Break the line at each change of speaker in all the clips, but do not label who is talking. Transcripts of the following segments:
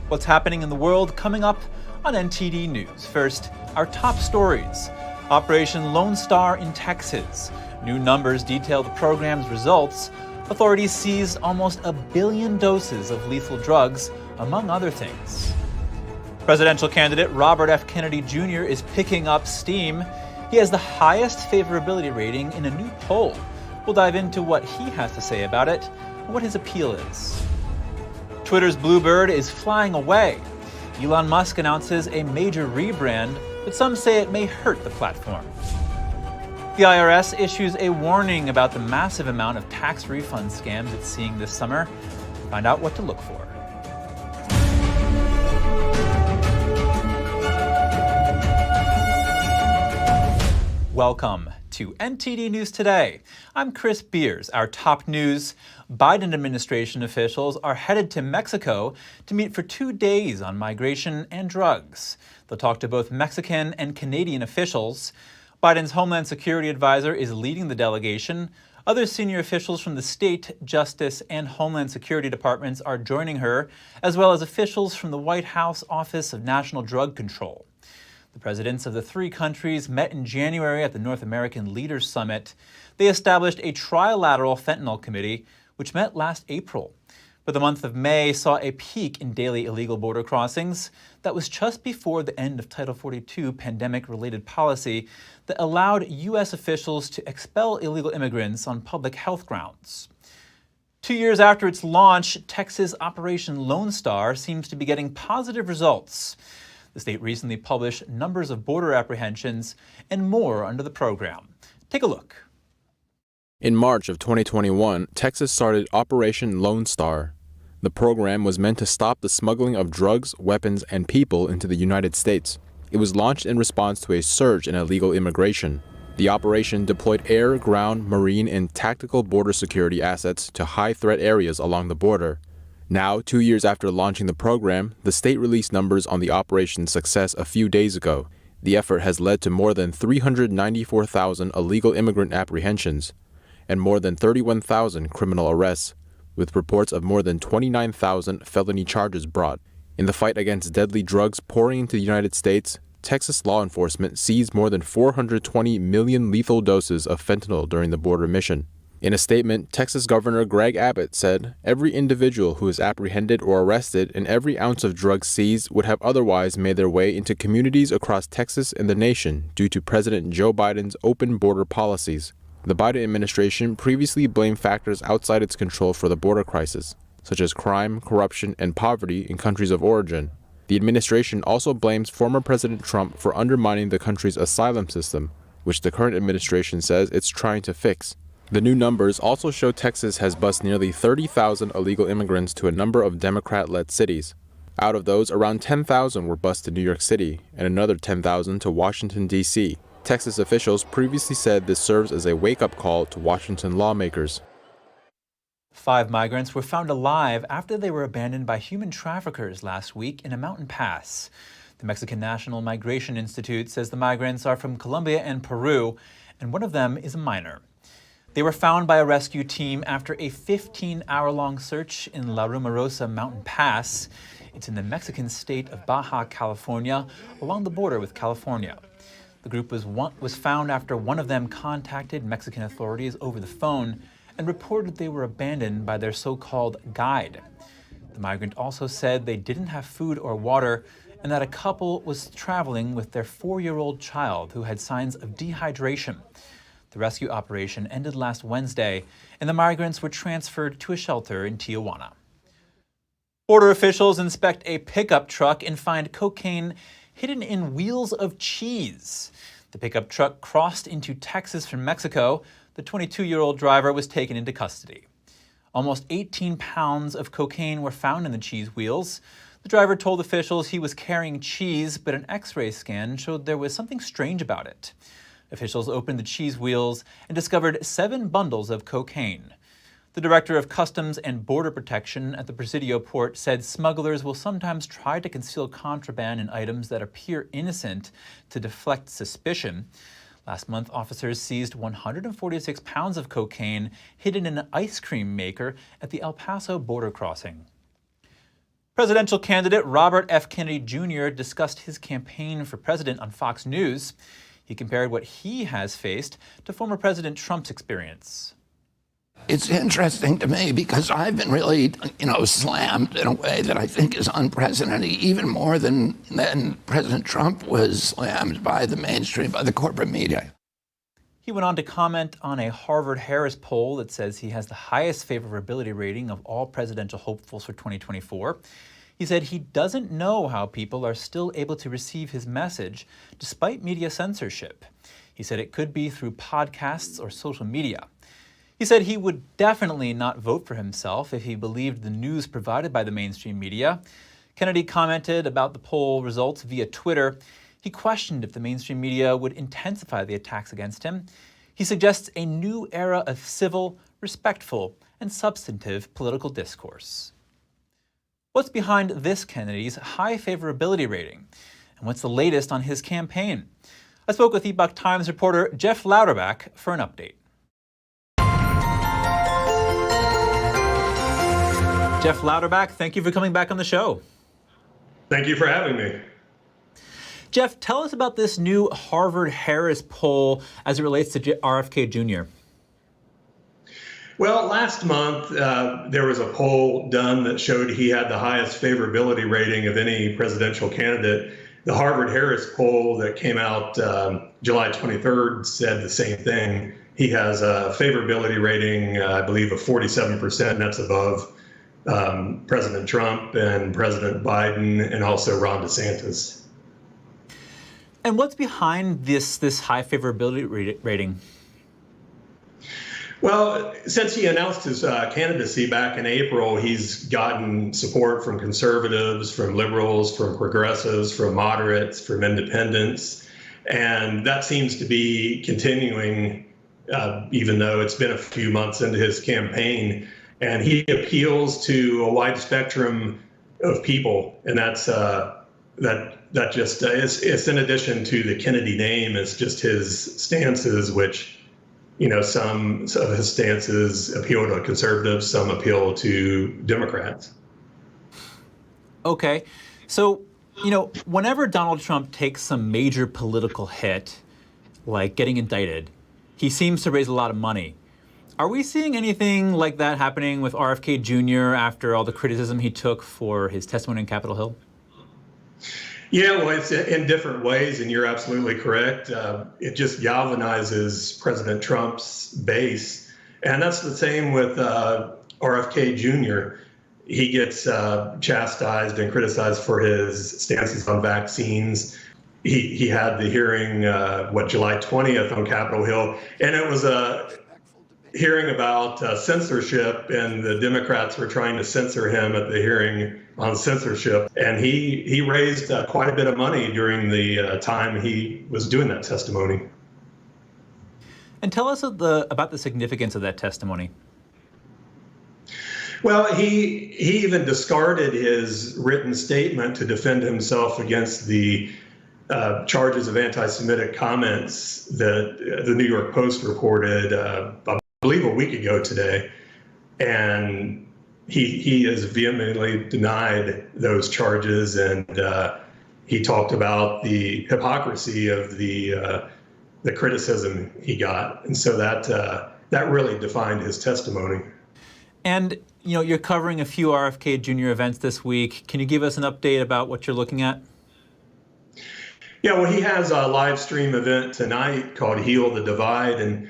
What's happening in the world coming up on NTD News. First, our top stories. Operation Lone Star in Texas. New numbers detail the program's results. Authorities seized almost 1 billion doses of lethal drugs, among other things. Presidential candidate Robert F. Kennedy Jr. is picking up steam. He has the highest favorability rating in a new poll. We'll dive into what he has to say about it and what his appeal is. Twitter's Bluebird is flying away. Elon Musk announces a major rebrand, but some say it may hurt the platform. The IRS issues a warning about the massive amount of tax refund scams it's seeing this summer. Find out what to look for. Welcome to NTD News Today. I'm Chris Beers. Our top news: Biden administration officials are headed to Mexico to meet for 2 days on migration and drugs. They'll talk to both Mexican and Canadian officials. Biden's Homeland Security advisor is leading the delegation. Other senior officials from the state, justice, and Homeland Security departments are joining her, as well as officials from the White House Office of National Drug Control. The presidents of the three countries met in January at the North American Leaders Summit. They established a trilateral fentanyl committee, which met last April. But the month of May saw a peak in daily illegal border crossings. That was just before the end of Title 42 pandemic-related policy that allowed U.S. officials to expel illegal immigrants on public health grounds. 2 years after its launch, Texas Operation Lone Star seems to be getting positive results. The state recently published numbers of border apprehensions and more under the program. Take a look.
In March of 2021, Texas started Operation Lone Star. The program was meant to stop the smuggling of drugs, weapons, and people into the United States. It was launched in response to a surge in illegal immigration. The operation deployed air, ground, marine, and tactical border security assets to high-threat areas along the border. Now, 2 years after launching the program, the state released numbers on the operation's success a few days ago. The effort has led to more than 394,000 illegal immigrant apprehensions and more than 31,000 criminal arrests, with reports of more than 29,000 felony charges brought. In the fight against deadly drugs pouring into the United States, Texas law enforcement seized more than 420 million lethal doses of fentanyl during the border mission. In a statement, Texas Governor Greg Abbott said, "Every individual who is apprehended or arrested and every ounce of drugs seized would have otherwise made their way into communities across Texas and the nation due to President Joe Biden's open border policies." The Biden administration previously blamed factors outside its control for the border crisis, such as crime, corruption, and poverty in countries of origin. The administration also blames former President Trump for undermining the country's asylum system, which the current administration says it's trying to fix. The new numbers also show Texas has bused nearly 30,000 illegal immigrants to a number of Democrat-led cities. Out of those, around 10,000 were bused to New York City and another 10,000 to Washington, D.C. Texas officials previously said this serves as a wake-up call to Washington lawmakers.
5 migrants were found alive after they were abandoned by human traffickers last week in a mountain pass. The Mexican National Migration Institute says the migrants are from Colombia and Peru, and one of them is a minor. They were found by a rescue team after a 15-hour-long search in La Rumorosa Mountain Pass. It's in the Mexican state of Baja California, along the border with California. The group was found after one of them contacted Mexican authorities over the phone and reported they were abandoned by their so-called guide. The migrant also said they didn't have food or water and that a couple was traveling with their 4-year-old child who had signs of dehydration. The rescue operation ended last Wednesday, and the migrants were transferred to a shelter in Tijuana. Border officials inspect a pickup truck and find cocaine hidden in wheels of cheese. The pickup truck crossed into Texas from Mexico. The 22-year-old driver was taken into custody. Almost 18 pounds of cocaine were found in the cheese wheels. The driver told officials he was carrying cheese, but an X-ray scan showed there was something strange about it. Officials opened the cheese wheels and discovered 7 bundles of cocaine. The director of Customs and Border Protection at the Presidio port said smugglers will sometimes try to conceal contraband in items that appear innocent to deflect suspicion. Last month, officers seized 146 pounds of cocaine hidden in an ice cream maker at the El Paso border crossing. Presidential candidate Robert F. Kennedy Jr. discussed his campaign for president on Fox News. He compared what he has faced to former President Trump's experience.
It's interesting to me because I've been really, slammed in a way that I think is unprecedented, even more than President Trump was slammed by the mainstream, by the corporate media.
He went on to comment on a Harvard-Harris poll that says he has the highest favorability rating of all presidential hopefuls for 2024. He said he doesn't know how people are still able to receive his message despite media censorship. He said it could be through podcasts or social media. He said he would definitely not vote for himself if he believed the news provided by the mainstream media. Kennedy commented about the poll results via Twitter. He questioned if the mainstream media would intensify the attacks against him. He suggests a new era of civil, respectful, and substantive political discourse. What's behind this Kennedy's high favorability rating? And what's the latest on his campaign? I spoke with Epoch Times reporter Jeff Louderback for an update. Jeff Louderback, thank you for coming back on the show.
Thank you for having me.
Jeff, tell us about this new Harvard-Harris poll as it relates to RFK Jr.
Well, last month, there was a poll done that showed he had the highest favorability rating of any presidential candidate. The Harvard-Harris poll that came out July 23rd said the same thing. He has a favorability rating, I believe, of 47%, and that's above President Trump and President Biden and also Ron DeSantis.
And what's behind this high favorability rating?
Well, since he announced his candidacy back in April, he's gotten support from conservatives, from liberals, from progressives, from moderates, from independents. And that seems to be continuing, even though it's been a few months into his campaign. And he appeals to a wide spectrum of people. And that's that just it's in addition to the Kennedy name, it's just his stances, which, some of his stances appeal to conservatives, some appeal to Democrats.
Okay. So, whenever Donald Trump takes some major political hit, like getting indicted, he seems to raise a lot of money. Are we seeing anything like that happening with RFK Jr. after all the criticism he took for his testimony in Capitol Hill?
Yeah, well, it's in different ways, and you're absolutely correct. It just galvanizes President Trump's base. And that's the same with RFK Jr. He gets chastised and criticized for his stances on vaccines. He had the hearing, July 20th on Capitol Hill, and it was a hearing about censorship, and the Democrats were trying to censor him at the hearing on censorship. And he raised quite a bit of money during the time he was doing that testimony.
And tell us about the significance of that testimony.
Well, he even discarded his written statement to defend himself against the charges of anti-Semitic comments that the New York Post reported, I believe a week ago today. And he has vehemently denied those charges, and he talked about the hypocrisy of the criticism he got. And so that really defined his testimony.
And you're covering a few RFK Jr. events this week. Can you give us an update about what you're looking at?
Yeah, well, he has a live stream event tonight called Heal the Divide, and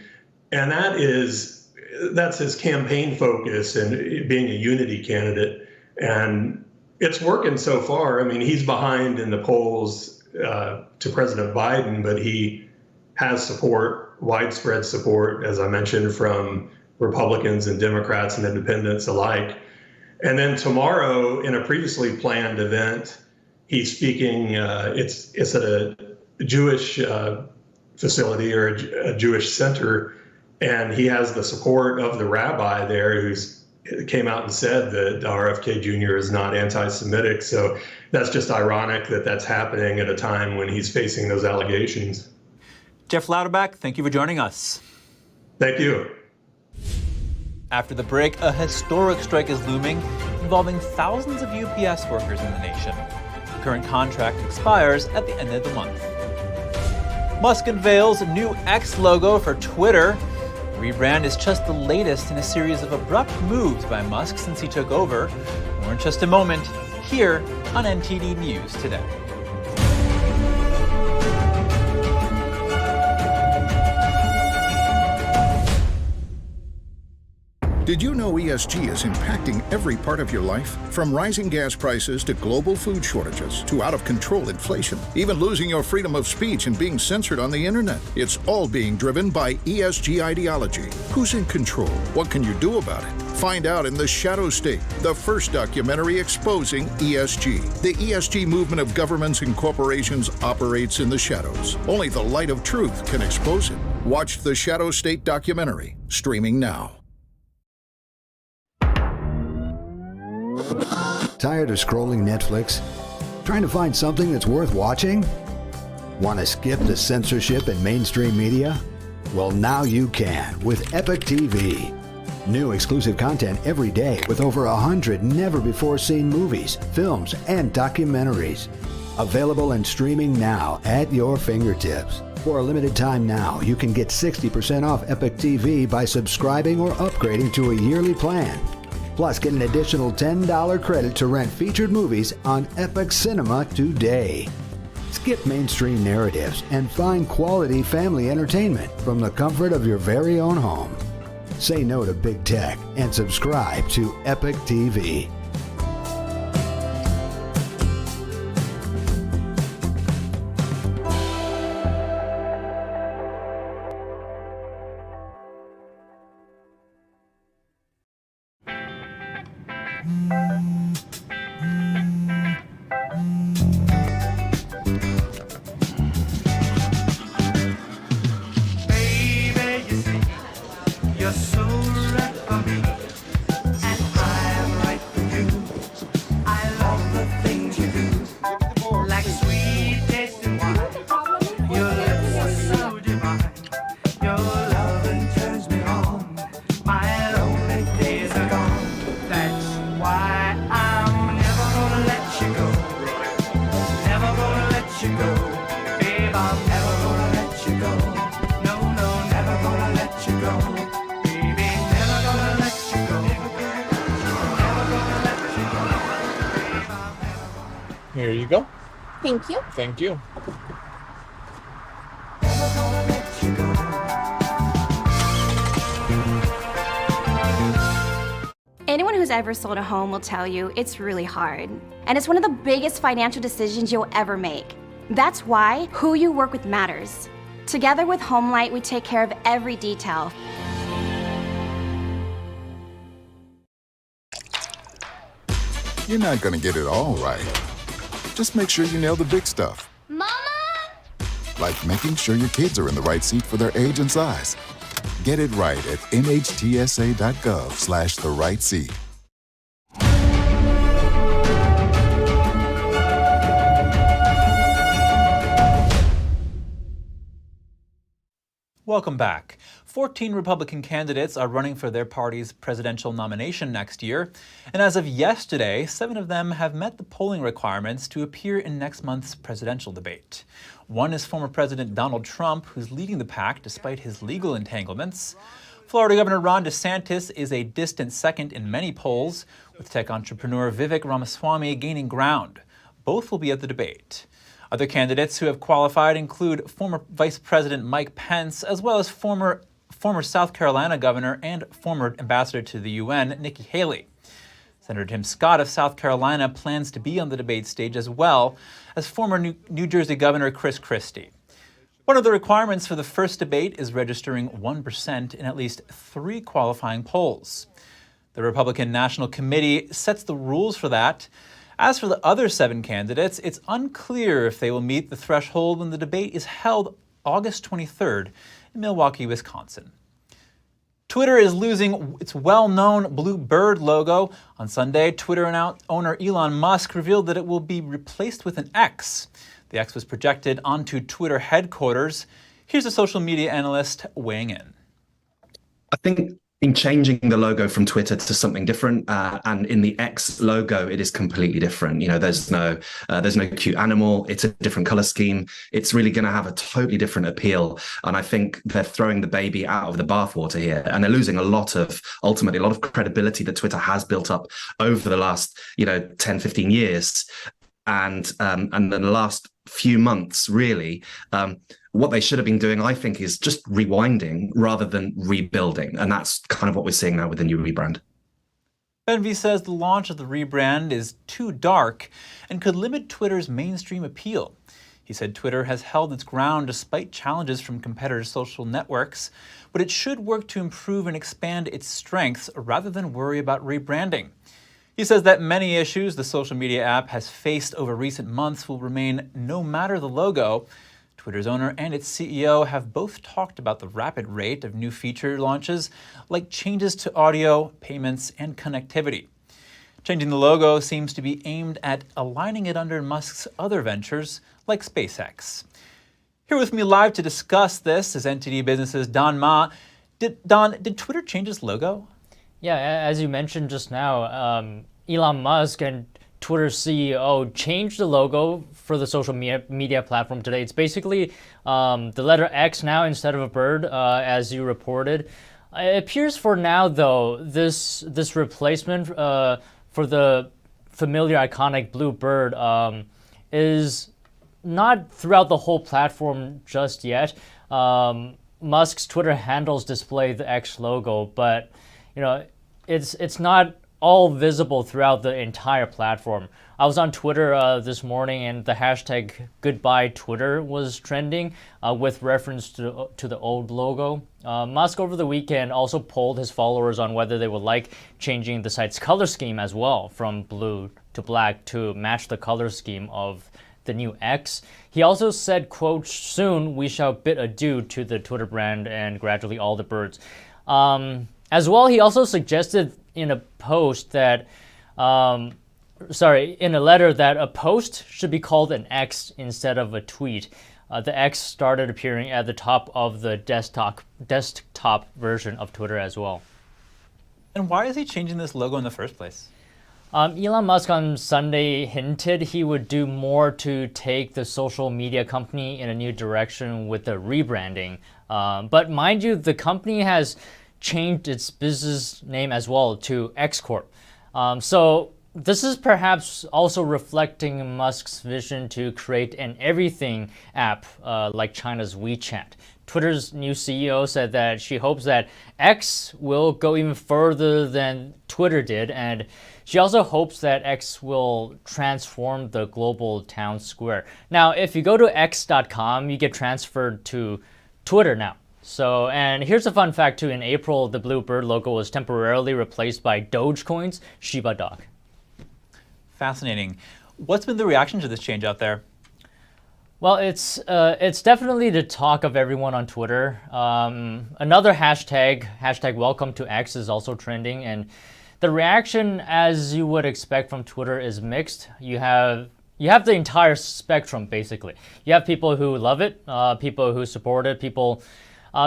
that's his campaign focus and being a unity candidate. And it's working so far. I mean, he's behind in the polls to President Biden, but he has support, widespread support, as I mentioned, from Republicans and Democrats and independents alike. And then tomorrow, in a previously planned event, he's speaking, it's at a Jewish facility or a Jewish center, and he has the support of the rabbi there who's came out and said that RFK Jr. is not anti-Semitic. So that's just ironic that that's happening at a time when he's facing those allegations.
Jeff Louderback, thank you for joining us.
Thank you.
After the break, a historic strike is looming. involving thousands of UPS workers in the nation. The current contract expires at the end of the month. Musk unveils a new X logo for Twitter. Rebrand is just the latest in a series of abrupt moves by Musk since he took over. More in just a moment, here on NTD News Today.
Did you know ESG is impacting every part of your life? From rising gas prices to global food shortages to out-of-control inflation, even losing your freedom of speech and being censored on the internet. It's all being driven by ESG ideology. Who's in control? What can you do about it? Find out in The Shadow State, the first documentary exposing ESG. The ESG movement of governments and corporations operates in the shadows. Only the light of truth can expose it. Watch The Shadow State documentary, streaming now.
Tired of scrolling Netflix? Trying to find something that's worth watching? Want to skip the censorship in mainstream media? Well, now you can with Epic TV. New exclusive content every day with over 100 never-before-seen movies, films, and documentaries. Available and streaming now at your fingertips. For a limited time now, you can get 60% off Epic TV by subscribing or upgrading to a yearly plan. Plus, get an additional $10 credit to rent featured movies on Epic Cinema today. Skip mainstream narratives and find quality family entertainment from the comfort of your very own home. Say no to big tech and subscribe to Epic TV.
Here you go.
Thank you.
Thank you.
Anyone who's ever sold a home will tell you it's really hard. And it's one of the biggest financial decisions you'll ever make. That's why who you work with matters. Together with HomeLight, we take care of every detail.
You're not gonna get it all right. Just make sure you nail the big stuff.
Mama!
Like making sure your kids are in the right seat for their age and size. Get it right at nhtsa.gov/the right seat.
Welcome back. 14 Republican candidates are running for their party's presidential nomination next year. And as of yesterday, 7 of them have met the polling requirements to appear in next month's presidential debate. One is former President Donald Trump, who's leading the pack despite his legal entanglements. Florida Governor Ron DeSantis is a distant second in many polls, with tech entrepreneur Vivek Ramaswamy gaining ground. Both will be at the debate. Other candidates who have qualified include former Vice President Mike Pence, as well as former South Carolina governor and former ambassador to the UN, Nikki Haley. Senator Tim Scott of South Carolina plans to be on the debate stage, as well as former New Jersey Governor Chris Christie. One of the requirements for the first debate is registering 1% in at least 3 qualifying polls. The Republican National Committee sets the rules for that. As for the other 7 candidates, it's unclear if they will meet the threshold when the debate is held August 23rd in Milwaukee, Wisconsin. Twitter is losing its well-known blue bird logo. On Sunday, Twitter owner Elon Musk revealed that it will be replaced with an X. The X was projected onto Twitter headquarters. Here's a social media analyst weighing in.
I think
in changing the logo from Twitter to something different, and in the X logo, it is completely different. There's no cute animal. It's a different color scheme. It's really going to have a totally different appeal. And I think they're throwing the baby out of the bathwater here, and they're losing ultimately a lot of credibility that Twitter has built up over the last 10, 15 years, and then the last few months really. What they should have been doing, I think, is just rewinding rather than rebuilding. And that's kind of what we're seeing now with the new rebrand.
Benvie says the launch of the rebrand is too dark and could limit Twitter's mainstream appeal. He said Twitter has held its ground despite challenges from competitor social networks, but it should work to improve and expand its strengths rather than worry about rebranding. He says that many issues the social media app has faced over recent months will remain no matter the logo. Twitter's owner and its CEO have both talked about the rapid rate of new feature launches, like changes to audio, payments, and connectivity. Changing the logo seems to be aimed at aligning it under Musk's other ventures, like SpaceX. Here with me live to discuss this is NTD Business's Don Ma. Did Twitter change its logo?
Yeah, as you mentioned just now, Elon Musk and Twitter's CEO changed the logo for the social media platform today. It's basically the letter X now instead of a bird, as you reported. It appears for now, though, this replacement for the familiar iconic blue bird is not throughout the whole platform just yet. Musk's Twitter handles display the X logo, but it's not all visible throughout the entire platform. I was on Twitter this morning, and the hashtag Goodbye Twitter was trending with reference to the old logo. Musk over the weekend also polled his followers on whether they would like changing the site's color scheme as well from blue to black to match the color scheme of the new X. He also said, quote, "Soon we shall bid adieu to the Twitter brand and gradually all the birds." As well, he also suggested in a post that, in a letter that a post should be called an X instead of a tweet. The X started appearing at the top of the desktop version of Twitter as well.
And why is he changing this logo in the first place?
Elon Musk on Sunday hinted he would do more to take the social media company in a new direction with the rebranding. But mind you, the company has changed its business name as well to X Corp. So this is perhaps also reflecting Musk's vision to create an everything app like China's WeChat. Twitter's new CEO said that she hopes that X will go even further than Twitter did, and she also hopes that X will transform the global town square. Now, if you go to x.com, you get transferred to Twitter now. So, and here's a fun fact too. In April, the blue bird logo was temporarily replaced by Dogecoin's Shiba dog.
Fascinating. What's been the reaction to this change out there?
Well, it's definitely the talk of everyone on Twitter. Another hashtag welcome to X is also trending, and the reaction, as you would expect from Twitter, is mixed. You have the entire spectrum, basically. You have people who love it, people who support it, people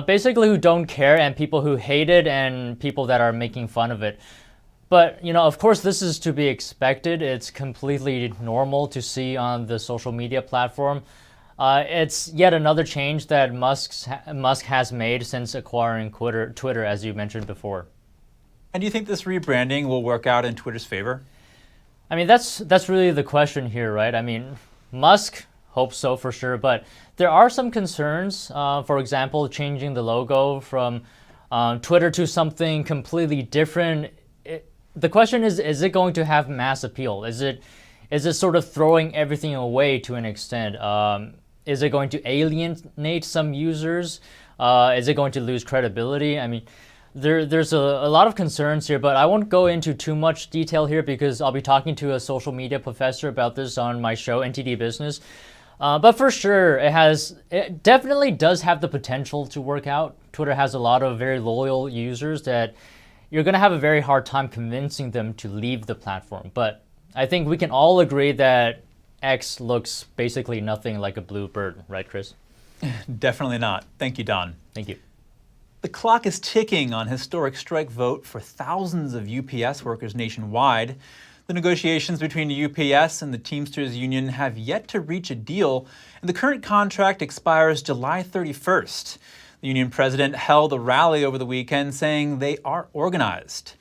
basically who don't care, and people who hate it, and people that are making fun of it. But, of course, this is to be expected. It's completely normal to see on the social media platform. It's yet another change that Musk has made since acquiring Twitter, as you mentioned before.
And do you think this rebranding will work out in Twitter's favor?
I mean, that's really the question here, right? I mean, Musk hopes so for sure, but there are some concerns. For example, changing the logo from Twitter to something completely different. The question is it going to have mass appeal? Is it sort of throwing everything away to an extent? Is it going to alienate some users? Is it going to lose credibility? I mean, there's a lot of concerns here, but I won't go into too much detail here because I'll be talking to a social media professor about this on my show, NTD Business. But for sure, it definitely does have the potential to work out. Twitter has a lot of very loyal users that you're going to have a very hard time convincing them to leave the platform. But I think we can all agree that X looks basically nothing like a blue bird, right, Chris?
Definitely not. Thank you, Don.
Thank you.
The clock is ticking on historic strike vote for thousands of UPS workers nationwide. The negotiations between the UPS and the Teamsters Union have yet to reach a deal, and the current contract expires July 31st. The union president held a rally over the weekend saying they are organized.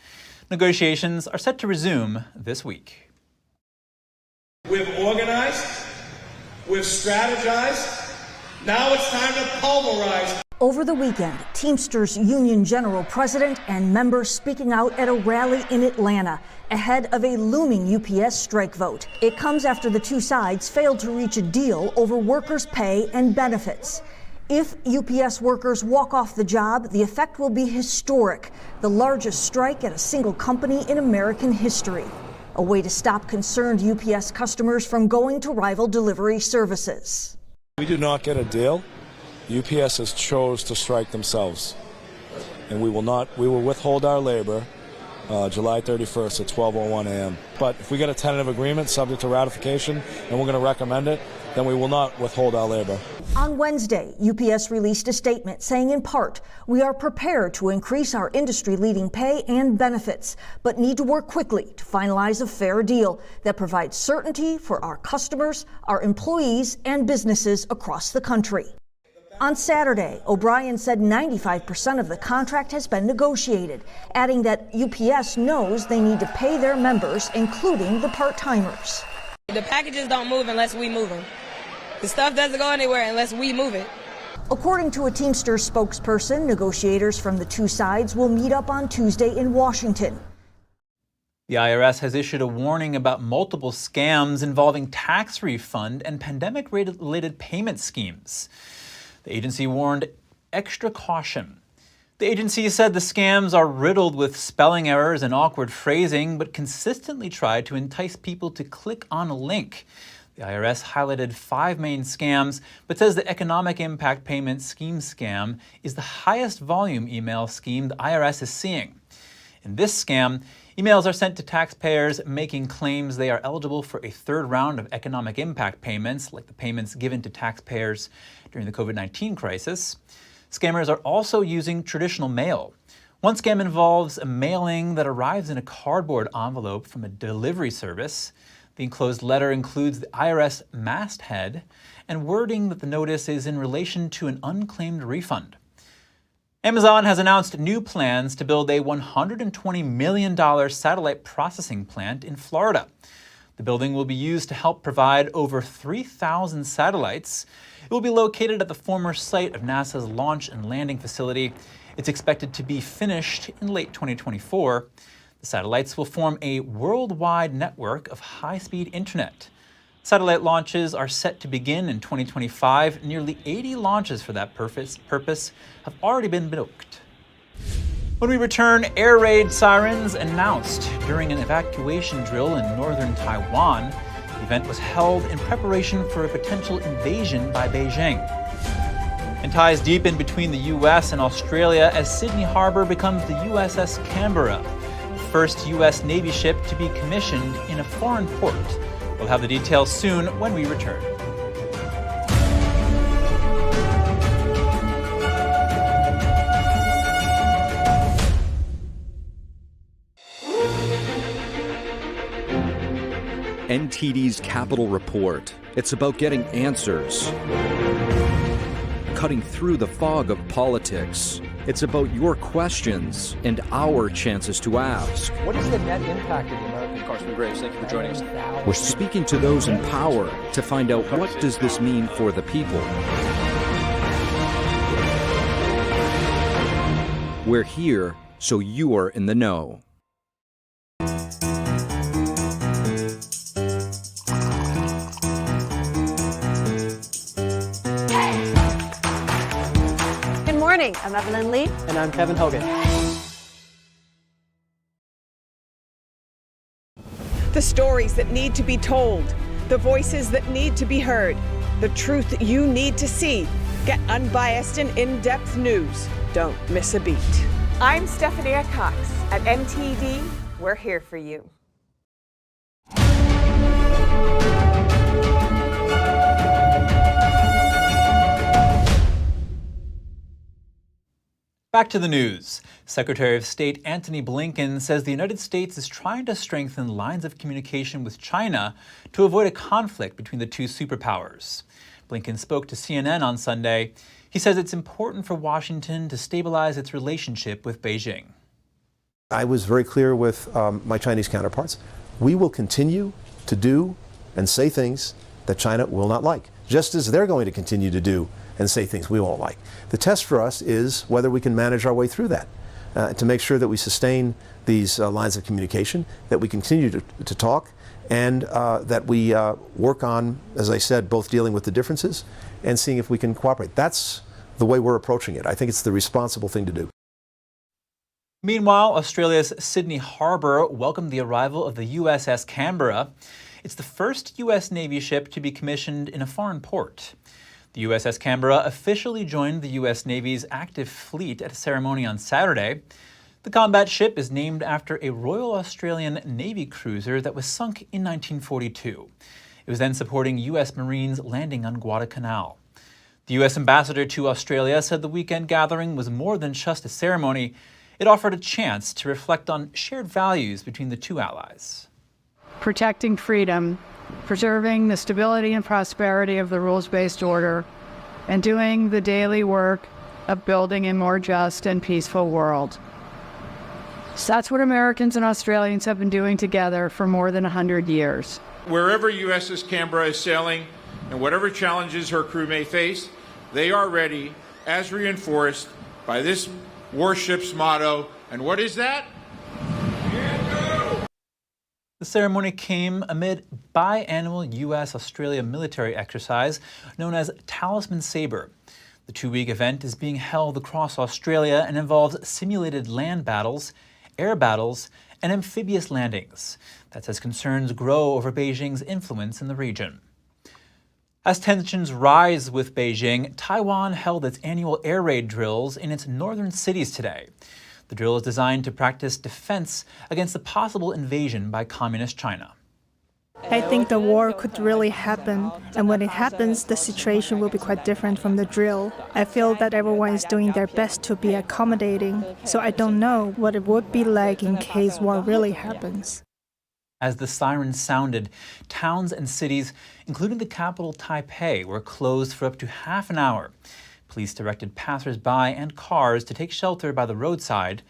Negotiations are set to resume this week.
We've organized, we've strategized, now it's time to pulverize.
Over the weekend, Teamsters Union General President and members speaking out at a rally in Atlanta ahead of a looming UPS strike vote. It comes after the two sides failed to reach a deal over workers' pay and benefits. If UPS workers walk off the job, the effect will be historic, the largest strike at a single company in American history. A way to stop concerned UPS customers from going to rival delivery services.
We do not get a deal. UPS has chose to strike themselves, and we will withhold our labor July 31st at 12:01 a.m. But if we get a tentative agreement subject to ratification, and we're going to recommend it, then we will not withhold our labor.
On Wednesday, UPS released a statement saying in part, we are prepared to increase our industry-leading pay and benefits, but need to work quickly to finalize a fair deal that provides certainty for our customers, our employees, and businesses across the country. On Saturday, O'Brien said 95% of the contract has been negotiated, adding that UPS knows they need to pay their members, including the part-timers.
The packages don't move unless we move them. The stuff doesn't go anywhere unless we move it.
According to a Teamsters spokesperson, negotiators from the two sides will meet up on Tuesday in Washington.
The IRS has issued a warning about multiple scams involving tax refund and pandemic-related payment schemes. The agency warned extra caution. The agency said the scams are riddled with spelling errors and awkward phrasing, but consistently try to entice people to click on a link. The IRS highlighted 5 main scams, but says the economic impact payment scheme scam is the highest volume email scheme the IRS is seeing. In this scam, emails are sent to taxpayers making claims they are eligible for a third round of economic impact payments, like the payments given to taxpayers during the COVID-19 crisis. Scammers are also using traditional mail. One scam involves a mailing that arrives in a cardboard envelope from a delivery service. The enclosed letter includes the IRS masthead and wording that the notice is in relation to an unclaimed refund. Amazon has announced new plans to build a $120 million satellite processing plant in Florida. The building will be used to help provide over 3,000 satellites. It will be located at the former site of NASA's Launch and Landing Facility. It's expected to be finished in late 2024. The satellites will form a worldwide network of high-speed internet. Satellite launches are set to begin in 2025. Nearly 80 launches for that purpose have already been booked. When we return, air raid sirens announced during an evacuation drill in northern Taiwan. The event was held in preparation for a potential invasion by Beijing. And ties deepen between the U.S. and Australia as Sydney Harbor becomes the USS Canberra, the first U.S. Navy ship to be commissioned in a foreign port. We'll have the details soon when we return.
NTD's Capital Report. It's about getting answers, cutting through the fog of politics. It's about your questions and our chances to ask.
What is the net impact of the American Carson Graves? Thank you for joining us.
We're speaking to those in power to find out what does this mean for the people. We're here so you are in the know.
I'm Evelyn Lee.
And I'm Kevin Hogan.
The stories that need to be told, the voices that need to be heard, the truth you need to see. Get unbiased and in-depth news. Don't miss a beat.
I'm Stephanie Cox. At NTD, we're here for you.
Back to the news. Secretary of State Antony Blinken says the United States is trying to strengthen lines of communication with China to avoid a conflict between the two superpowers. Blinken spoke to CNN on Sunday. He says it's important for Washington to stabilize its relationship with Beijing.
I was very clear with my Chinese counterparts. We will continue to do and say things that China will not like, just as they're going to continue to do and say things we won't like. The test for us is whether we can manage our way through that, to make sure that we sustain these lines of communication, that we continue to talk, and that we work on, as I said, both dealing with the differences and seeing if we can cooperate. That's the way we're approaching it. I think it's the responsible thing to do.
Meanwhile, Australia's Sydney Harbour welcomed the arrival of the USS Canberra. It's the first U.S. Navy ship to be commissioned in a foreign port. The USS Canberra officially joined the U.S. Navy's active fleet at a ceremony on Saturday. The combat ship is named after a Royal Australian Navy cruiser that was sunk in 1942. It was then supporting U.S. Marines landing on Guadalcanal. The U.S. ambassador to Australia said the weekend gathering was more than just a ceremony. It offered a chance to reflect on shared values between the two allies.
Protecting freedom, preserving the stability and prosperity of the rules-based order, and doing the daily work of building a more just and peaceful world. So that's what Americans and Australians have been doing together for more than 100 years.
Wherever USS Canberra is sailing and whatever challenges her crew may face, they are ready, as reinforced by this Warship's motto. And what is that?
The ceremony came amid biannual U.S.-Australia military exercise known as Talisman Sabre. The two-week event is being held across Australia and involves simulated land battles, air battles, and amphibious landings. That's as concerns grow over Beijing's influence in the region. As tensions rise with Beijing, Taiwan held its annual air raid drills in its northern cities today. The drill is designed to practice defense against a possible invasion by Communist China.
I think the war could really happen, and when it happens, the situation will be quite different from the drill. I feel that everyone is doing their best to be accommodating, so I don't know what it would be like in case war really happens.
As the sirens sounded, towns and cities, including the capital Taipei, were closed for up to half an hour. Police directed passers-by and cars to take shelter by the roadside.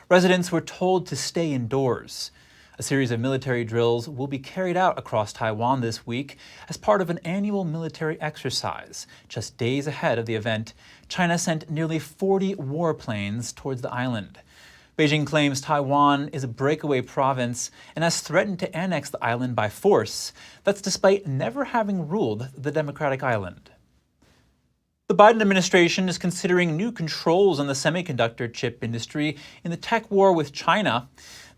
Residents were told to stay indoors. A series of military drills will be carried out across Taiwan this week as part of an annual military exercise. Just days ahead of the event, China sent nearly 40 warplanes towards the island. Beijing claims Taiwan is a breakaway province and has threatened to annex the island by force. That's despite never having ruled the democratic island. The Biden administration is considering new controls on the semiconductor chip industry in the tech war with China.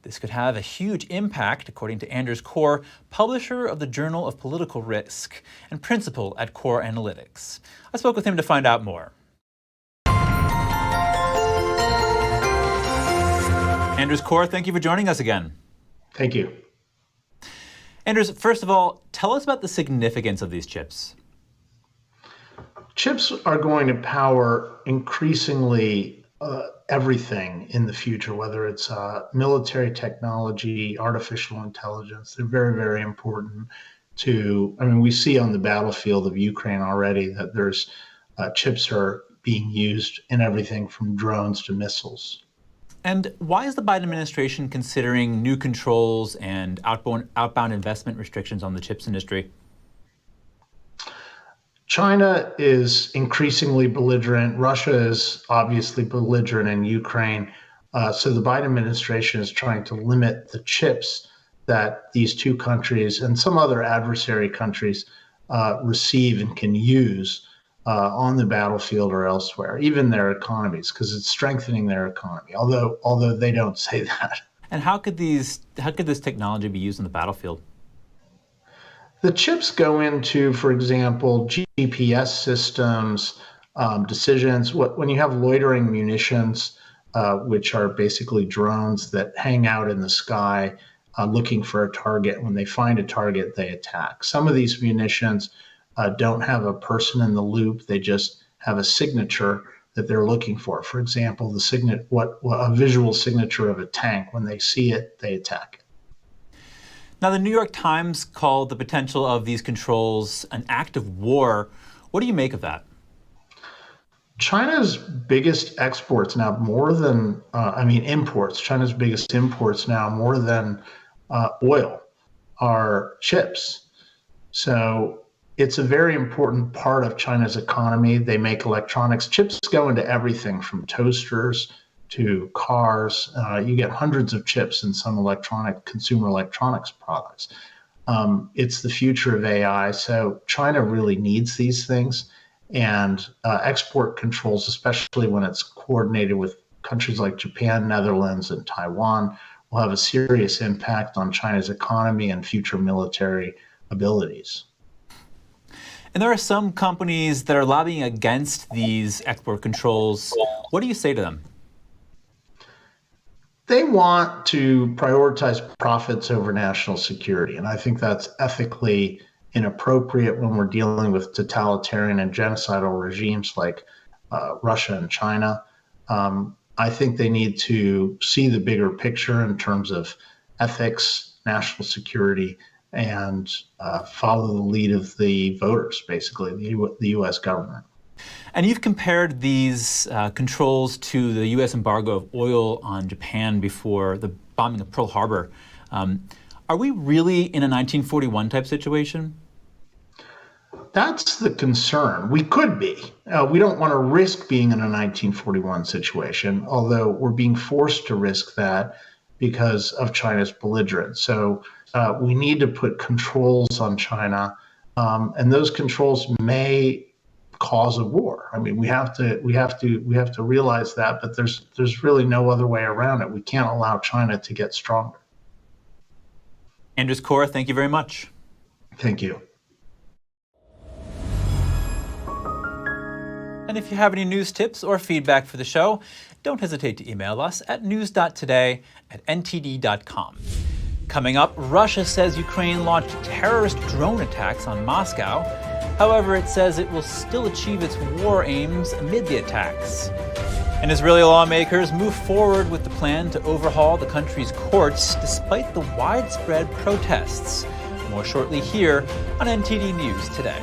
This could have a huge impact, according to Anders Core, publisher of the Journal of Political Risk and principal at Core Analytics. I spoke with him to find out more. Anders Core, thank you for joining us again.
Thank you.
Anders, first of all, tell us about the significance of these chips.
Chips are going to power increasingly everything in the future, whether it's military technology, artificial intelligence. They're very, very important we see on the battlefield of Ukraine already that there's chips are being used in everything from drones to missiles.
And why is the Biden administration considering new controls and outbound investment restrictions on the chips industry?
China is increasingly belligerent. Russia is obviously belligerent in Ukraine. So the Biden administration is trying to limit the chips that these two countries and some other adversary countries receive and can use on the battlefield or elsewhere, even their economies, because it's strengthening their economy, although they don't say that.
And how could this technology be used on the battlefield?
The chips go into, for example, GPS systems, decisions. When you have loitering munitions, which are basically drones that hang out in the sky looking for a target. When they find a target, they attack. Some of these munitions don't have a person in the loop. They just have a signature that they're looking for. For example, a visual signature of a tank. When they see it, they attack it.
Now, the New York Times called the potential of these controls an act of war. What do you make of that?
China's biggest exports now, imports. China's biggest imports now, more than oil, are chips. So it's a very important part of China's economy. They make electronics. Chips go into everything from toasters to cars. You get hundreds of chips in some consumer electronics products. It's the future of AI. So China really needs these things. And export controls, especially when it's coordinated with countries like Japan, Netherlands, and Taiwan, will have a serious impact on China's economy and future military abilities.
And there are some companies that are lobbying against these export controls. What do you say to them?
They want to prioritize profits over national security. And I think that's ethically inappropriate when we're dealing with totalitarian and genocidal regimes like Russia and China. I think they need to see the bigger picture in terms of ethics, national security, and follow the lead of the voters, basically, the U.S. government.
And you've compared these controls to the U.S. embargo of oil on Japan before the bombing of Pearl Harbor. Are we really in a 1941 type situation?
That's the concern. We could be. We don't want to risk being in a 1941 situation, although we're being forced to risk that because of China's belligerence. So we need to put controls on China, and those controls may cause a war. I mean, we have to realize that, but there's really no other way around it. We can't allow China to get stronger.
Andres Cora, thank you very much.
Thank you.
And if you have any news tips or feedback for the show, don't hesitate to email us at news.today@ntd.com. Coming up, Russia says Ukraine launched terrorist drone attacks on Moscow. However, it says it will still achieve its war aims amid the attacks. And Israeli lawmakers move forward with the plan to overhaul the country's courts despite the widespread protests. More shortly here on NTD News Today.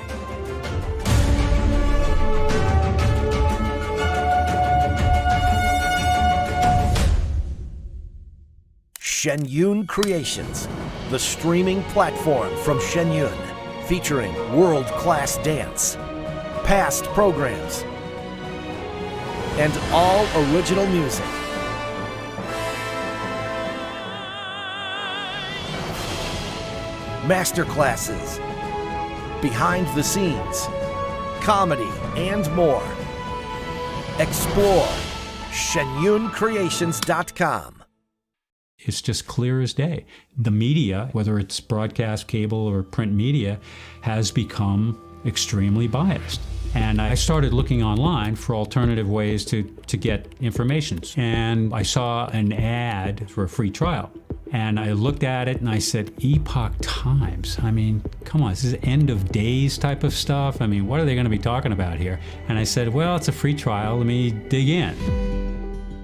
Shenyun Creations, the streaming platform from Shenyun, featuring world-class dance, past programs, and all original music. Masterclasses, behind the scenes, comedy, and more. Explore shenyuncreations.com.
It's just clear as day. The media, whether it's broadcast, cable, or print media, has become extremely biased. And I started looking online for alternative ways to get information. And I saw an ad for a free trial. And I looked at it and I said, Epoch Times. I mean, come on, this is end of days type of stuff. I mean, what are they going to be talking about here? And I said, well, it's a free trial. Let me dig in.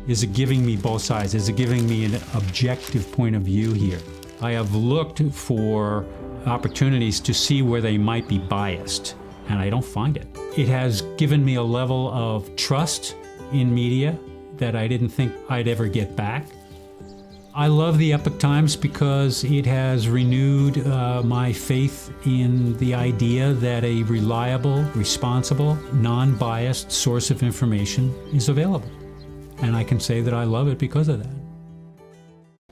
Is it giving me both sides? Is it giving me an objective point of view here? I have looked for opportunities to see where they might be biased, and I don't find it. It has given me a level of trust in media that I didn't think I'd ever get back. I love the Epoch Times because it has renewed my faith in the idea that a reliable, responsible, non-biased source of information is available. And I can say that I love it because of that.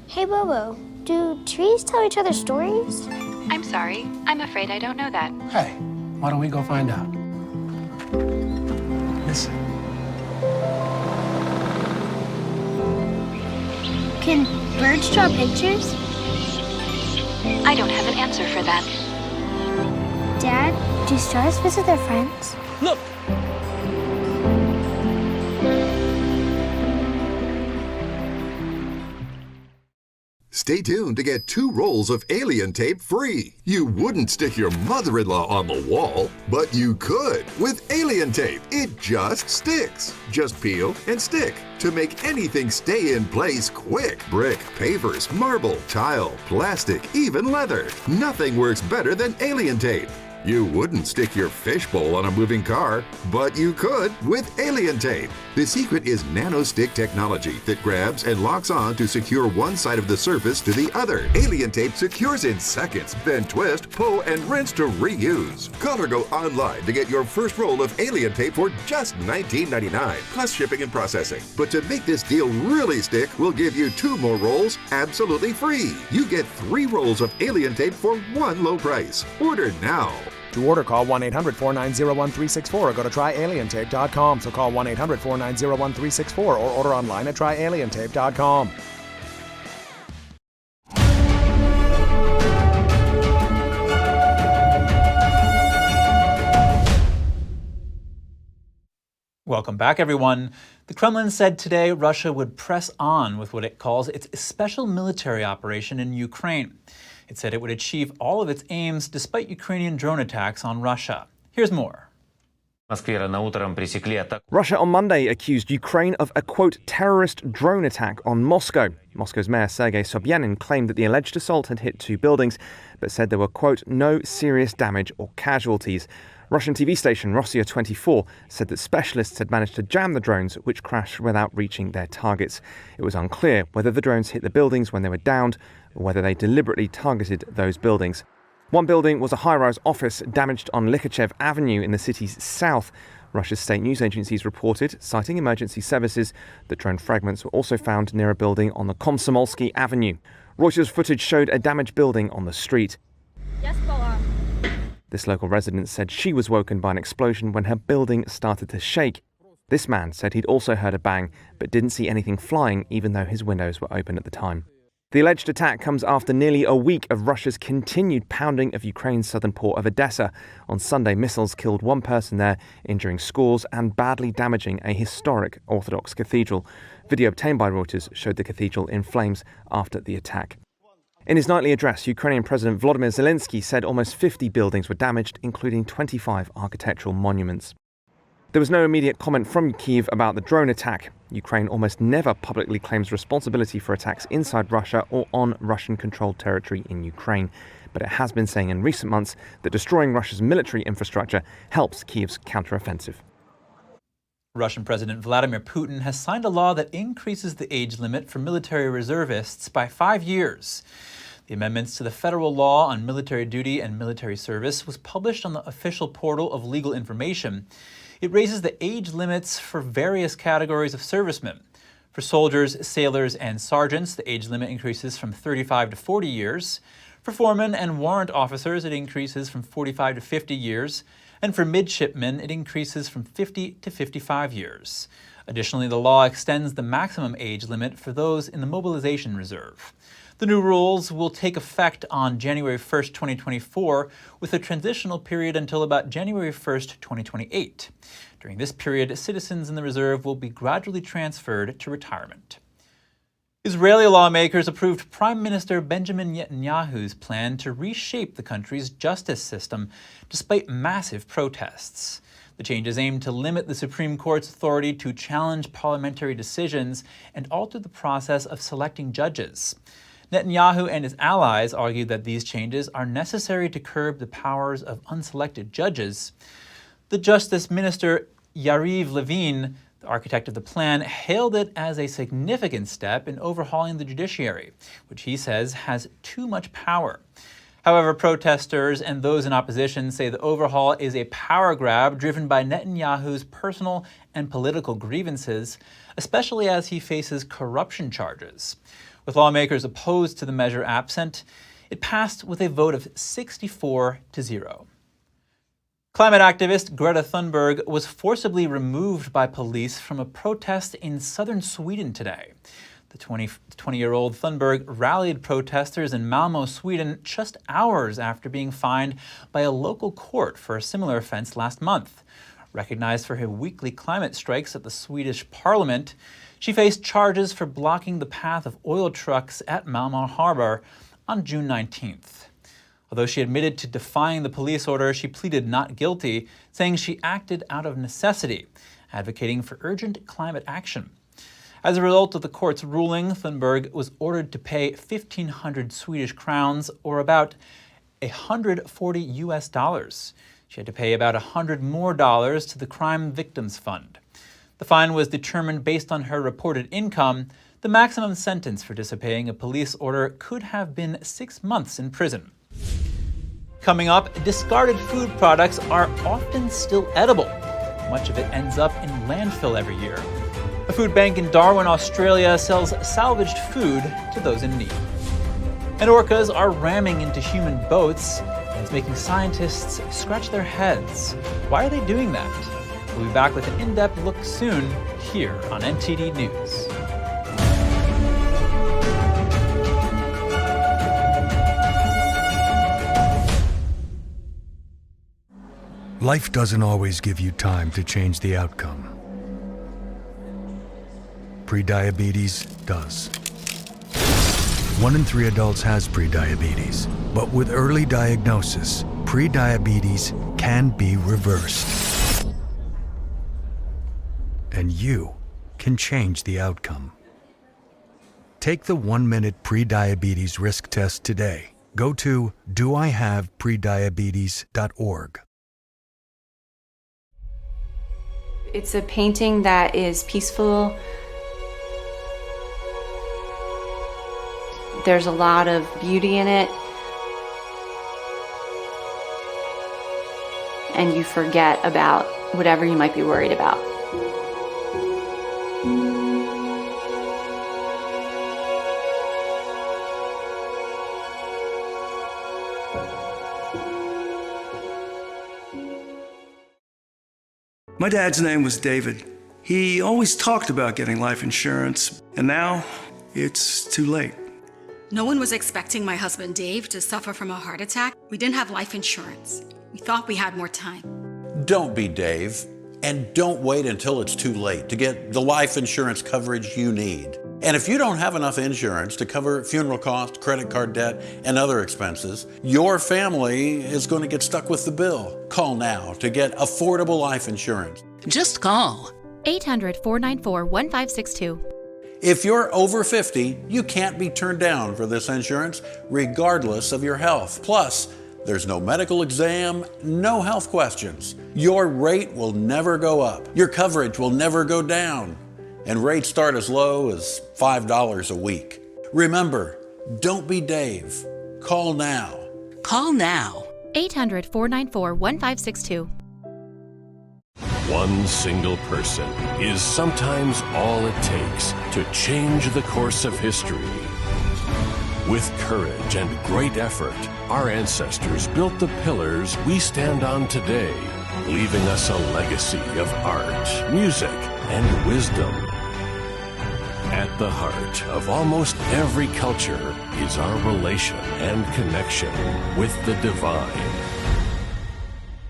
Hey, Bobo, do trees tell each other stories?
I'm sorry. I'm afraid I don't know that.
Hey, why don't we go find out? Listen.
Can birds draw pictures?
I don't have an answer for that.
Dad, do stars visit their friends?
Look!
Stay tuned to get 2 rolls of alien tape free. You wouldn't stick your mother-in-law on the wall, but you could with alien tape. It just sticks. Just peel and stick to make anything stay in place quick. Brick, pavers, marble, tile, plastic, even leather. Nothing works better than alien tape. You wouldn't stick your fishbowl on a moving car, but you could with alien tape. The secret is nano-stick technology that grabs and locks on to secure one side of the surface to the other. Alien tape secures in seconds, then twist, pull, and rinse to reuse. Call or go online to get your first roll of alien tape for just $19.99, plus shipping and processing. But to make this deal really stick, we'll give you 2 more rolls absolutely free. You get 3 rolls of alien tape for one low price. Order now.
To order, call 1-800-490-1364 or go to tryalientape.com. So call 1-800-490-1364 or order online at tryalientape.com.
Welcome back, everyone. The Kremlin said today Russia would press on with what it calls its special military operation in Ukraine. It said it would achieve all of its aims despite Ukrainian drone attacks on Russia. Here's more.
Russia on Monday accused Ukraine of a, quote, terrorist drone attack on Moscow. Moscow's mayor Sergei Sobyanin claimed that the alleged assault had hit 2 buildings, but said there were, quote, no serious damage or casualties. Russian TV station Rossiya 24 said that specialists had managed to jam the drones, which crashed without reaching their targets. It was unclear whether the drones hit the buildings when they were downed or whether they deliberately targeted those buildings. One building was a high-rise office damaged on Lykachev Avenue in the city's south. Russia's state news agencies reported, citing emergency services, that drone fragments were also found near a building on the Komsomolsky Avenue. Reuters footage showed a damaged building on the street. This local resident said she was woken by an explosion when her building started to shake. This man said he'd also heard a bang, but didn't see anything flying even though his windows were open at the time. The alleged attack comes after nearly a week of Russia's continued pounding of Ukraine's southern port of Odessa. On Sunday, missiles killed 1 person there, injuring scores and badly damaging a historic Orthodox cathedral. Video obtained by Reuters showed the cathedral in flames after the attack. In his nightly address, Ukrainian President Volodymyr Zelensky said almost 50 buildings were damaged, including 25 architectural monuments. There was no immediate comment from Kyiv about the drone attack. Ukraine almost never publicly claims responsibility for attacks inside Russia or on Russian-controlled territory in Ukraine. But it has been saying in recent months that destroying Russia's military infrastructure helps Kyiv's counteroffensive.
Russian President Vladimir Putin has signed a law that increases the age limit for military reservists by 5 years. The amendments to the federal law on military duty and military service was published on the official portal of legal information. It raises the age limits for various categories of servicemen. For soldiers, sailors, and sergeants, the age limit increases from 35 to 40 years. For foremen and warrant officers, it increases from 45 to 50 years. And for midshipmen, it increases from 50 to 55 years. Additionally, the law extends the maximum age limit for those in the mobilization reserve. The new rules will take effect on January 1st, 2024, with a transitional period until about January 1st, 2028. During this period, citizens in the reserve will be gradually transferred to retirement. Israeli lawmakers approved Prime Minister Benjamin Netanyahu's plan to reshape the country's justice system despite massive protests. The changes aim to limit the Supreme Court's authority to challenge parliamentary decisions and alter the process of selecting judges. Netanyahu and his allies argued that these changes are necessary to curb the powers of unselected judges. The Justice Minister Yariv Levin, the architect of the plan, hailed it as a significant step in overhauling the judiciary, which he says has too much power. However, protesters and those in opposition say the overhaul is a power grab driven by Netanyahu's personal and political grievances, especially as he faces corruption charges. With lawmakers opposed to the measure absent, it passed with a vote of 64-0. Climate activist Greta Thunberg was forcibly removed by police from a protest in southern Sweden today. The 20-year-old Thunberg rallied protesters in Malmö, Sweden, just hours after being fined by a local court for a similar offense last month. Recognized for her weekly climate strikes at the Swedish parliament, she faced charges for blocking the path of oil trucks at Malmö Harbor on June 19th. Although she admitted to defying the police order, she pleaded not guilty, saying she acted out of necessity, advocating for urgent climate action. As a result of the court's ruling, Thunberg was ordered to pay 1,500 Swedish crowns, or about $140. She had to pay about $100 more to the Crime Victims Fund. The fine was determined based on her reported income. The maximum sentence for disobeying a police order could have been 6 months in prison. Coming up, discarded food products are often still edible. Much of it ends up in landfill every year. A food bank in Darwin, Australia sells salvaged food to those in need. And orcas are ramming into human boats, and it's making scientists scratch their heads. Why are they doing that? We'll be back with an in-depth look soon here on NTD News.
Life doesn't always give you time to change the outcome. Prediabetes does. 1 in 3 adults has prediabetes, but with early diagnosis, prediabetes can be reversed. And you can change the outcome. Take the 1-minute prediabetes risk test today. Go to doihaveprediabetes.org.
It's a painting that is peaceful. There's a lot of beauty in it. And you forget about whatever you might be worried about.
My dad's name was David. He always talked about getting life insurance, and now it's too late.
No one was expecting my husband Dave to suffer from a heart attack. We didn't have life insurance. We thought we had more time.
Don't be Dave, and don't wait until it's too late to get the life insurance coverage you need. And if you don't have enough insurance to cover funeral costs, credit card debt, and other expenses, your family is going to get stuck with the bill. Call now to get affordable life insurance.
Just call 800-494-1562.
If you're over 50, you can't be turned down for this insurance, regardless of your health. Plus, there's no medical exam, no health questions. Your rate will never go up. Your coverage will never go down. And rates start as low as $5 a week. Remember, don't be Dave. Call now.
Call now. 800-494-1562.
One single person is sometimes all it takes to change the course of history. With courage and great effort, our ancestors built the pillars we stand on today, leaving us a legacy of art, music, and wisdom. At the heart of almost every culture is our relation and connection with the divine.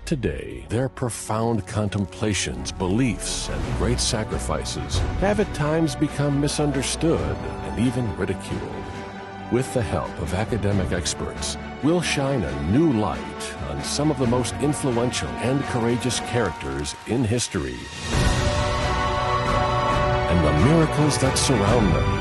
Today, their profound contemplations, beliefs, and great sacrifices have at times become misunderstood and even ridiculed. With the help of academic experts, we'll shine a new light on some of the most influential and courageous characters in history and the miracles that surround them.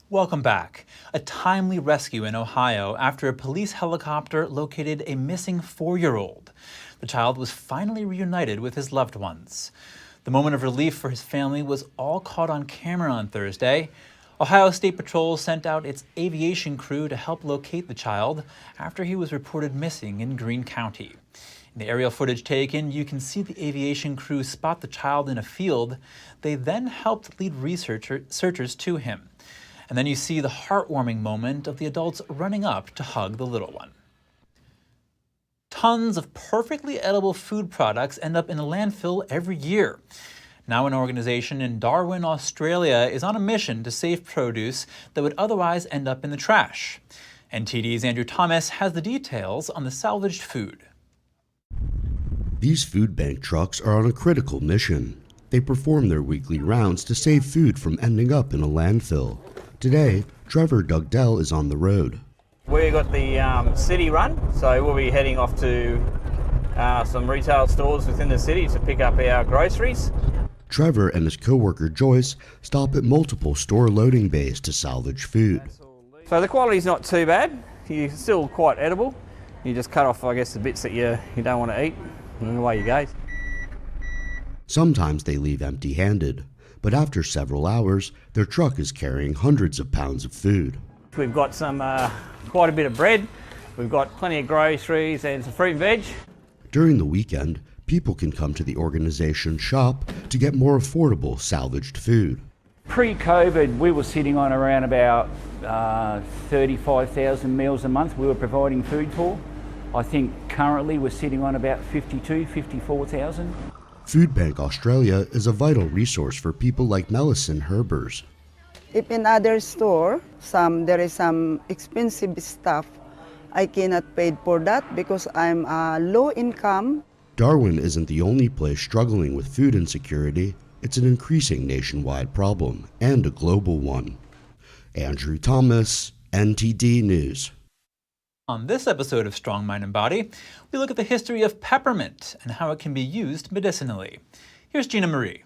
Welcome back. A timely rescue in Ohio after a police helicopter located a missing 4-year-old. The child was finally reunited with his loved ones. The moment of relief for his family was all caught on camera on Thursday. Ohio State Patrol sent out its aviation crew to help locate the child after he was reported missing in Greene County. In the aerial footage taken, you can see the aviation crew spot the child in a field. They then helped lead researchers to him. And then you see the heartwarming moment of the adults running up to hug the little one. tons of perfectly edible food products end up in a landfill every year. Now an organization in Darwin, Australia is on a mission to save produce that would otherwise end up in the trash. NTD's Andrew Thomas has the details on the salvaged food.
These food bank trucks are on a critical mission. They perform their weekly rounds to save food from ending up in a landfill. Today, Trevor Dugdale is on the road.
We've got the city run, so we'll be heading off to some retail stores within the city to pick up our groceries.
Trevor and his co-worker Joyce stop at multiple store loading bays to salvage food.
So the quality's not too bad. It's still quite edible. You just cut off, I guess, the bits that you don't want to eat, and away you go.
Sometimes they leave empty-handed, but after several hours, their truck is carrying hundreds of pounds of food.
We've got some quite a bit of bread. We've got plenty of groceries and some fruit and veg.
During the weekend, people can come to the organization's shop to get more affordable salvaged food.
Pre-COVID, we were sitting on around about 35,000 meals a month we were providing food for. I think currently we're sitting on about 54,000.
Food Bank Australia is a vital resource for people like Melisson Herbers.
If in other store, there is some expensive stuff, I cannot pay for that because I'm low income.
Darwin isn't the only place struggling with food insecurity. It's an increasing nationwide problem and a global one. Andrew Thomas, NTD News.
On this episode of Strong Mind and Body, we look at the history of peppermint and how it can be used medicinally. Here's Gina Marie.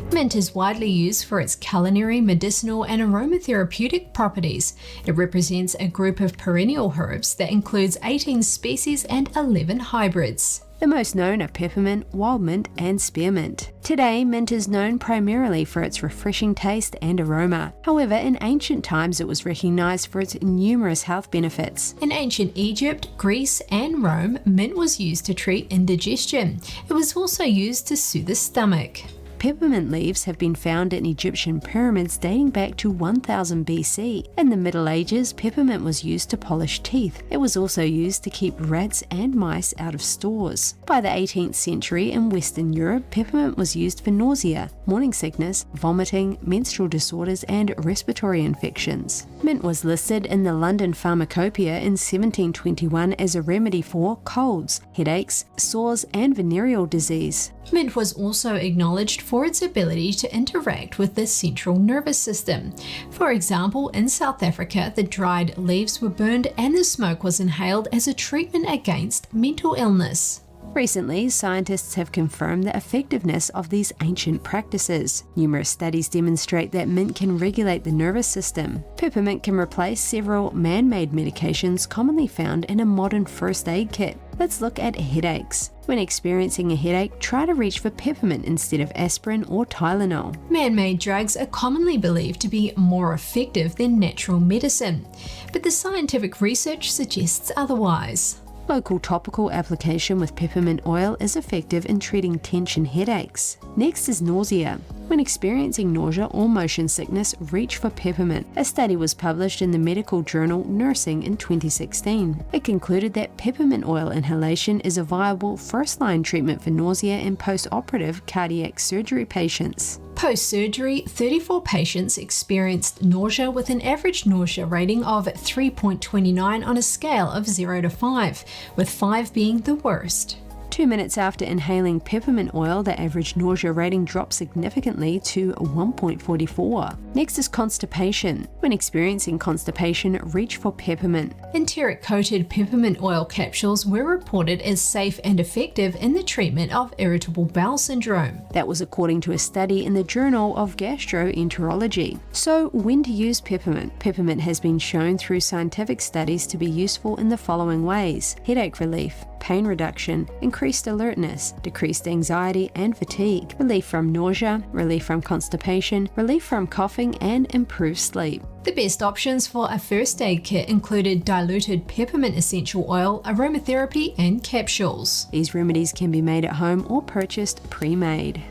Peppermint is widely used for its culinary, medicinal, and aromatherapeutic properties. It represents a group of perennial herbs that includes 18 species and 11 hybrids.
The most known are peppermint, wild mint, and spearmint. Today, mint is known primarily for its refreshing taste and aroma. However, in ancient times it was recognized for its numerous health benefits.
In ancient Egypt, Greece, and Rome, mint was used to treat indigestion. It was also used to soothe the stomach.
Peppermint leaves have been found in Egyptian pyramids dating back to 1000 BC. In the Middle Ages, peppermint was used to polish teeth. It was also used to keep rats and mice out of stores. By the 18th century in Western Europe, peppermint was used for nausea, morning sickness, vomiting, menstrual disorders, and respiratory infections. Mint was listed in the London Pharmacopoeia in 1721 as a remedy for colds, headaches, sores, and venereal disease.
Mint was also acknowledged for its ability to interact with the central nervous system. For example, in South Africa, the dried leaves were burned and the smoke was inhaled as a treatment against mental illness.
Recently, scientists have confirmed the effectiveness of these ancient practices. Numerous studies demonstrate that mint can regulate the nervous system. Peppermint can replace several man-made medications commonly found in a modern first aid kit. Let's look at headaches. When experiencing a headache, try to reach for peppermint instead of aspirin or Tylenol.
Man-made drugs are commonly believed to be more effective than natural medicine, but the scientific research suggests otherwise.
Local topical application with peppermint oil is effective in treating tension headaches. Next is nausea. When experiencing nausea or motion sickness, reach for peppermint. A study was published in the medical journal Nursing in 2016. It concluded that peppermint oil inhalation is a viable first-line treatment for nausea in post-operative cardiac surgery patients.
Post-surgery, 34 patients experienced nausea with an average nausea rating of 3.29 on a scale of 0 to 5, with 5 being the worst.
2 minutes after inhaling peppermint oil, the average nausea rating dropped significantly to 1.44. Next is constipation. When experiencing constipation, reach for peppermint.
Enteric-coated peppermint oil capsules were reported as safe and effective in the treatment of irritable bowel syndrome.
That was according to a study in the Journal of Gastroenterology. So, when to use peppermint? Peppermint has been shown through scientific studies to be useful in the following ways: headache relief, pain reduction, increased alertness, decreased anxiety and fatigue, relief from nausea, relief from constipation, relief from coughing, and improved sleep.
The best options for a first aid kit included diluted peppermint essential oil, aromatherapy, and capsules.
These remedies can be made at home or purchased pre-made.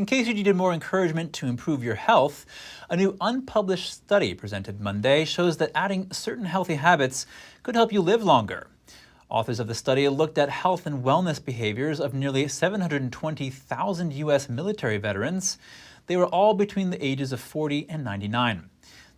case you needed more encouragement to improve your health, a new unpublished study presented Monday shows that adding certain healthy habits could help you live longer. Authors of the study looked at health and wellness behaviors of nearly 720,000 U.S. military veterans. They were all between the ages of 40 and 99.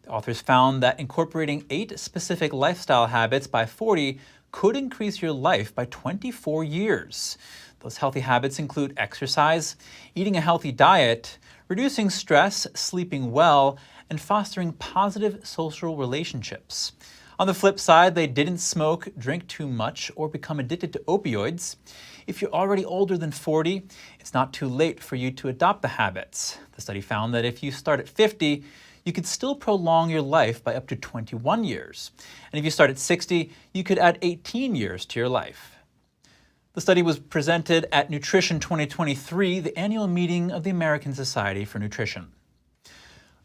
The authors found that incorporating 8 specific lifestyle habits by 40 could increase your life by 24 years. Those healthy habits include exercise, eating a healthy diet, reducing stress, sleeping well, and fostering positive social relationships. On the flip side, they didn't smoke, drink too much, or become addicted to opioids. If you're already older than 40, it's not too late for you to adopt the habits. The study found that if you start at 50, you could still prolong your life by up to 21 years. And if you start at 60, you could add 18 years to your life. The study was presented at Nutrition 2023, the annual meeting of the American Society for Nutrition.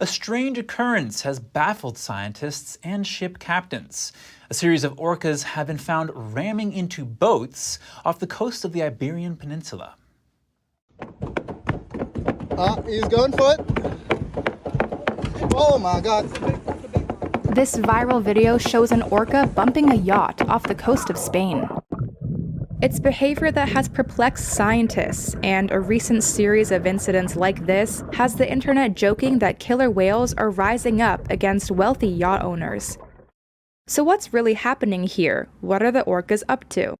A strange occurrence has baffled scientists and ship captains. A series of orcas have been found ramming into boats off the coast of the Iberian Peninsula.
He's going for it. Oh my God.
This viral video shows an orca bumping a yacht off the coast of Spain. It's behavior that has perplexed scientists, and a recent series of incidents like this has the internet joking that killer whales are rising up against wealthy yacht owners. So what's really happening here? What are the orcas up to?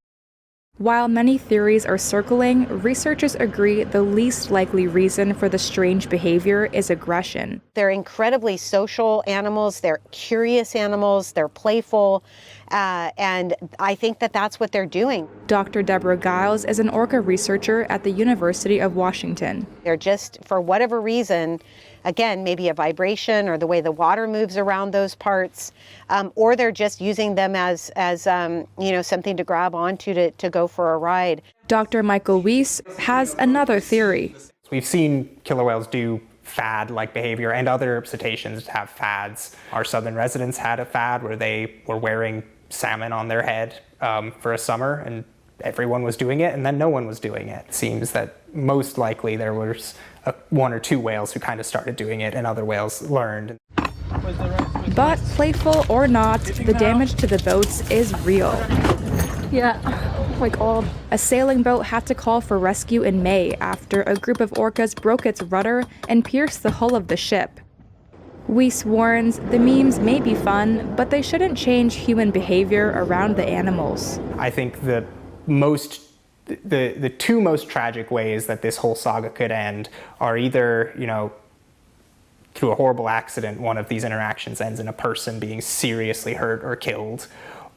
While many theories are circling, researchers agree the least likely reason for the strange behavior is aggression.
They're incredibly social animals, they're curious animals, they're playful, and I think that that's what they're doing.
Dr. Deborah Giles is an orca researcher at the University of Washington.
They're just, for whatever reason, again, maybe a vibration or the way the water moves around those parts, or they're just using them as something to grab onto to go for a ride.
Dr. Michael Weiss has another theory.
We've seen killer whales do fad-like behavior, and other cetaceans have fads. Our southern residents had a fad where they were wearing salmon on their head for a summer, and everyone was doing it, and then no one was doing it. It seems that most likely there was 1 or 2 whales who kind of started doing it, and other whales learned.
But playful or not, the damage to the boats is real. Yeah, oh my God. A sailing boat had to call for rescue in May after a group of orcas broke its rudder and pierced the hull of the ship. Weiss warns the memes may be fun, but they shouldn't change human behavior around the animals.
I think the 2 most tragic ways that this whole saga could end are either, through a horrible accident, one of these interactions ends in a person being seriously hurt or killed,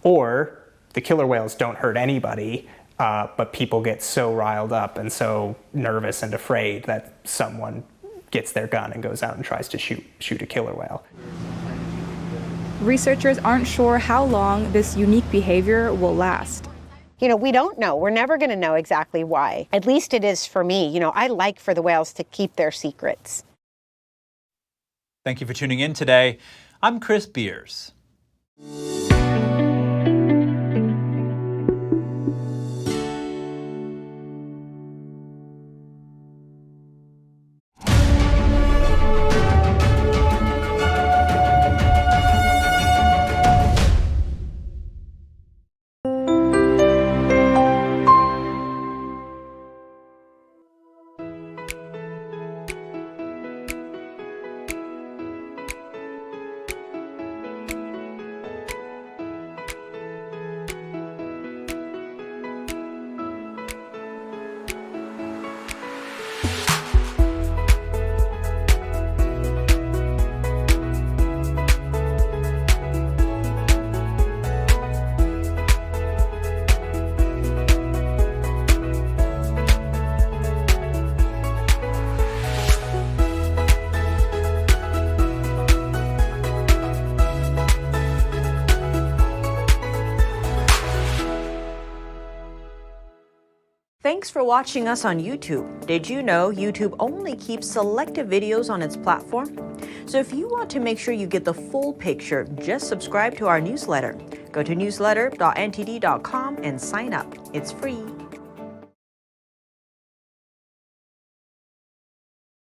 or the killer whales don't hurt anybody, but people get so riled up and so nervous and afraid that someone gets their gun and goes out and tries to shoot a killer whale.
Researchers aren't sure how long this unique behavior will last.
We don't know. We're never going to know exactly why. At least it is for me. I like for the whales to keep their secrets.
Thank you for tuning in today. I'm Chris Beers.
Thanks for watching us on YouTube. Did you know YouTube only keeps selective videos on its platform? So if you want to make sure you get the full picture, just subscribe to our newsletter. Go to newsletter.ntd.com and sign up. It's free.